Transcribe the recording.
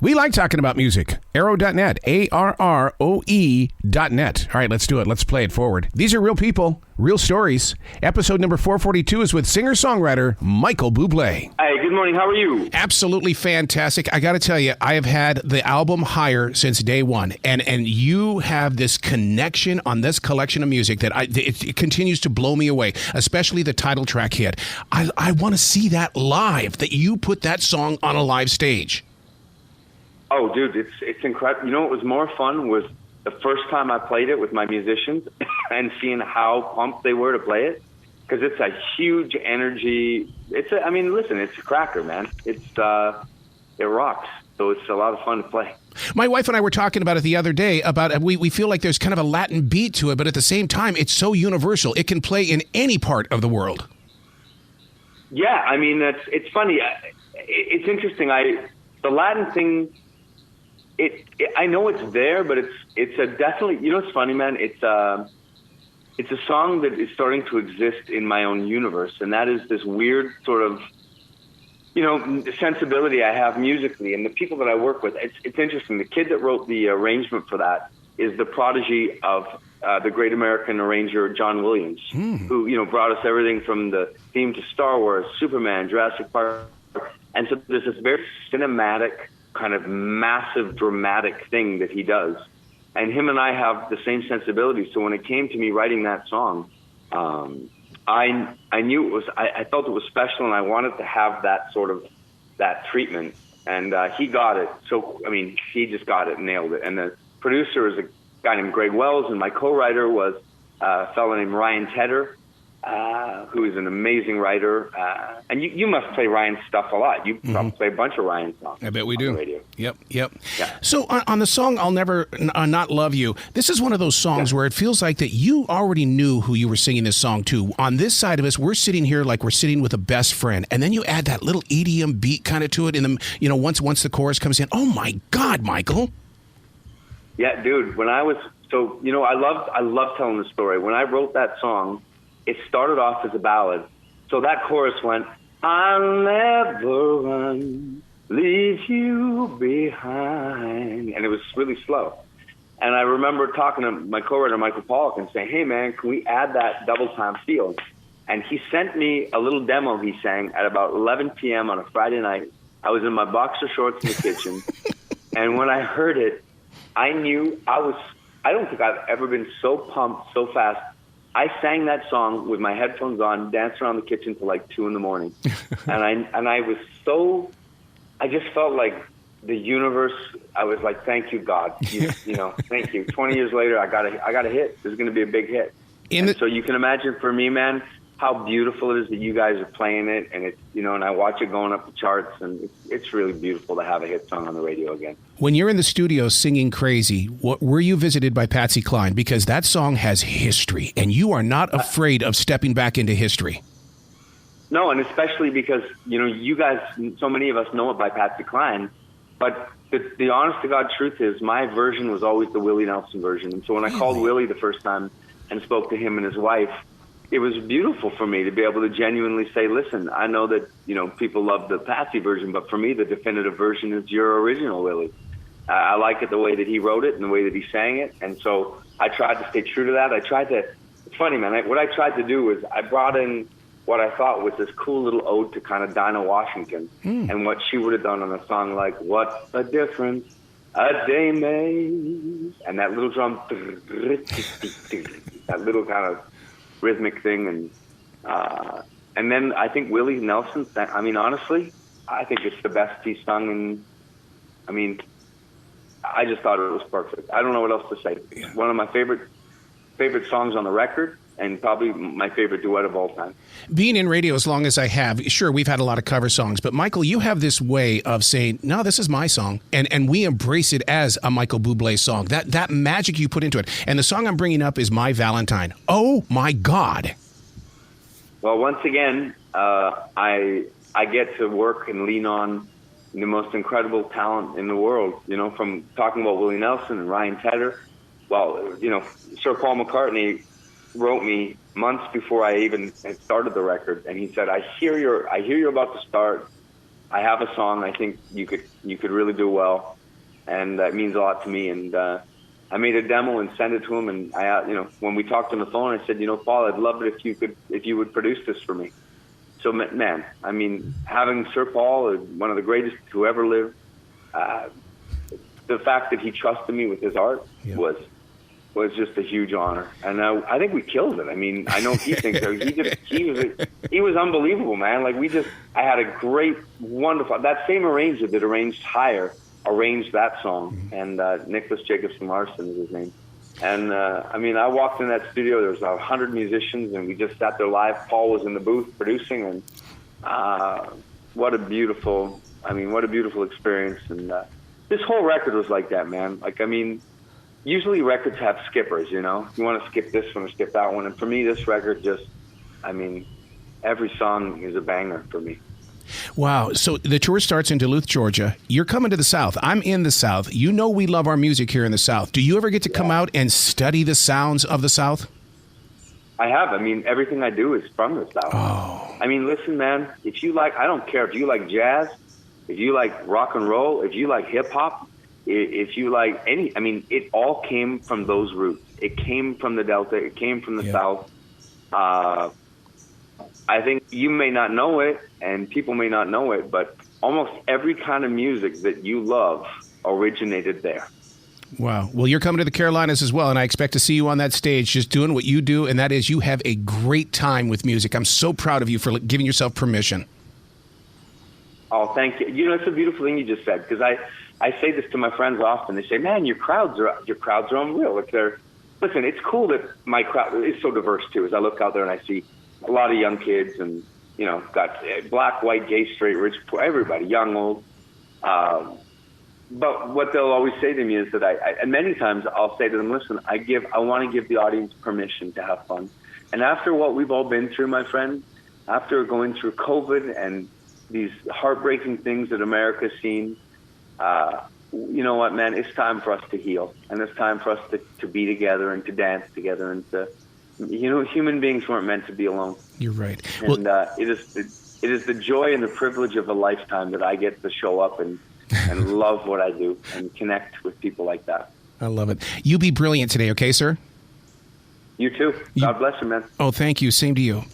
We like talking about music. Arrow.net, ARROE.net. All right, let's do it. Let's play it forward. These are real people, real stories. Episode number 442 is with singer-songwriter Michael Bublé. Hey, good morning. How are you? Absolutely fantastic. I got to tell you, I have had the album Higher since day one, and you have this connection on this collection of music that it continues to blow me away, especially the title track hit. I want to see that live, that you put that song on a live stage. Oh, dude, it's incredible. You know what was more fun was the first time I played it with my musicians and seeing how pumped they were to play it, because it's a huge energy. Listen, it's a cracker, man. It rocks. So it's a lot of fun to play. My wife and I were talking about it the other day about we feel like there's kind of a Latin beat to it, but at the same time, it's so universal. It can play in any part of the world. Yeah, I mean, it's funny. It's interesting. The Latin thing. I know it's there, but it's a definitely, you know, it's funny, man. It's a song that is starting to exist in my own universe, and that is this weird sort of, you know, sensibility I have musically, and the people that I work with. It's interesting. The kid that wrote the arrangement for that is the prodigy of the great American arranger John Williams, who, you know, brought us everything from the theme to Star Wars, Superman, Jurassic Park, and so there's this very cinematic, kind of massive, dramatic thing that he does. And him and I have the same sensibility. So when it came to me writing that song, I knew it was, I felt it was special, and I wanted to have that sort of, that treatment. And he got it. So, I mean, he just got it and nailed it. And the producer is a guy named Greg Wells, and my co-writer was a fellow named Ryan Tedder, who is an amazing writer. And you must play Ryan's stuff a lot. You probably play a bunch of Ryan's songs. I bet we do. On the radio. Yep. Yeah. So on the song I'll Never Not Love You, this is one of those songs where it feels like that you already knew who you were singing this song to. On this side of us, we're sitting here like we're sitting with a best friend, and then you add that little EDM beat kind of to it, and then, you know, once the chorus comes in, oh my God, Michael. Yeah, dude. When I was, so, you know, I love telling the story. When I wrote that song, it started off as a ballad. So that chorus went, I'll never run, leave you behind. And it was really slow. And I remember talking to my co-writer, Michael Pollock, and saying, hey, man, can we add that double time feel? And he sent me a little demo he sang at about 11 p.m. on a Friday night. I was in my boxer shorts in the kitchen. And when I heard it, I knew I don't think I've ever been so pumped so fast. I sang that song with my headphones on, danced around the kitchen till like 2 a.m. and I was so, I just felt like the universe. I was like, thank you, God. You know, thank you. 20 years later, I got a hit. There's going to be a big hit. So you can imagine for me, man, how beautiful it is that you guys are playing it, and it's, you know, and I watch it going up the charts, and it's really beautiful to have a hit song on the radio again. When you're in the studio singing Crazy, were you visited by Patsy Cline? Because that song has history, and you are not afraid of stepping back into history. No, and especially because, you know, you guys, so many of us know it by Patsy Cline, but the honest to God truth is my version was always the Willie Nelson version. And so when I called Willie the first time and spoke to him and his wife, it was beautiful for me to be able to genuinely say, listen, I know that, you know, people love the Patsy version, but for me, the definitive version is your original, Willie. I like it the way that he wrote it and the way that he sang it. And so I tried to stay true to that. It's funny, man. What I tried to do was I brought in what I thought was this cool little ode to kind of Dinah Washington and what she would have done on a song like, What a Difference a Day Makes. And that little drum, that little kind of rhythmic thing, and then I think Willie Nelson. I mean, honestly, I think it's the best he's sung, and I mean, I just thought it was perfect. I don't know what else to say. It's one of my favorite songs on the record, and probably my favorite duet of all time. Being in radio as long as I have, sure, we've had a lot of cover songs, but Michael, you have this way of saying, no, this is my song, and we embrace it as a Michael Bublé song. That magic you put into it. And the song I'm bringing up is My Valentine. Oh, my God. Well, once again, I get to work and lean on the most incredible talent in the world, you know, from talking about Willie Nelson and Ryan Tedder. Well, you know, Sir Paul McCartney wrote me months before I even had started the record, and he said, I hear you're about to start I have a song I think you could really do well, and that means a lot to me. And I made a demo and sent it to him. And when we talked on the phone, I said, Paul, I'd love it if you would produce this for me. So, man, I mean, having Sir Paul, one of the greatest who ever lived, the fact that he trusted me with his art was just a huge honor. And I think we killed it. I mean, I know he thinks so. He was unbelievable, man. Like, I had a great, wonderful, that same arranger that arranged Higher arranged that song. And Nicholas Jacobson Larson is his name. And, I walked in that studio, there was 100 musicians, and we just sat there live. Paul was in the booth producing, and what a beautiful experience. And this whole record was like that, man. Like, usually records have skippers, you want to skip this one or skip that one. And for me, this record every song is a banger for me. Wow. So the tour starts in Duluth, Georgia. You're coming to the South. I'm in the South. We love our music here in the South. Do you ever get to come out and study the sounds of the South? I have. Everything I do is from the South. Oh. Listen, man, I don't care if you like jazz, if you like rock and roll, if you like hip hop, if you like it all came from those roots. It came from the Delta. It came from the South. I think you may not know it, and people may not know it, but almost every kind of music that you love originated there. Wow. Well, you're coming to the Carolinas as well, and I expect to see you on that stage just doing what you do, and that is you have a great time with music. I'm so proud of you for giving yourself permission. Oh, thank you. It's a beautiful thing you just said, because I say this to my friends often. They say, man, your crowds are unreal. Listen, it's cool that my crowd is so diverse, too, as I look out there and I see a lot of young kids and, got black, white, gay, straight, rich, poor, everybody, young, old. But what they'll always say to me is that and many times I'll say to them, listen, I want to give the audience permission to have fun. And after what we've all been through, my friend, after going through COVID and these heartbreaking things that America's seen, you know what, man, it's time for us to heal. And it's time for us to be together and to dance together and to, human beings weren't meant to be alone. You're right. And it is the joy and the privilege of a lifetime that I get to show up and love what I do and connect with people like that. I love it. You be brilliant today, okay, sir? You too. God bless you, man. Oh, thank you. Same to you.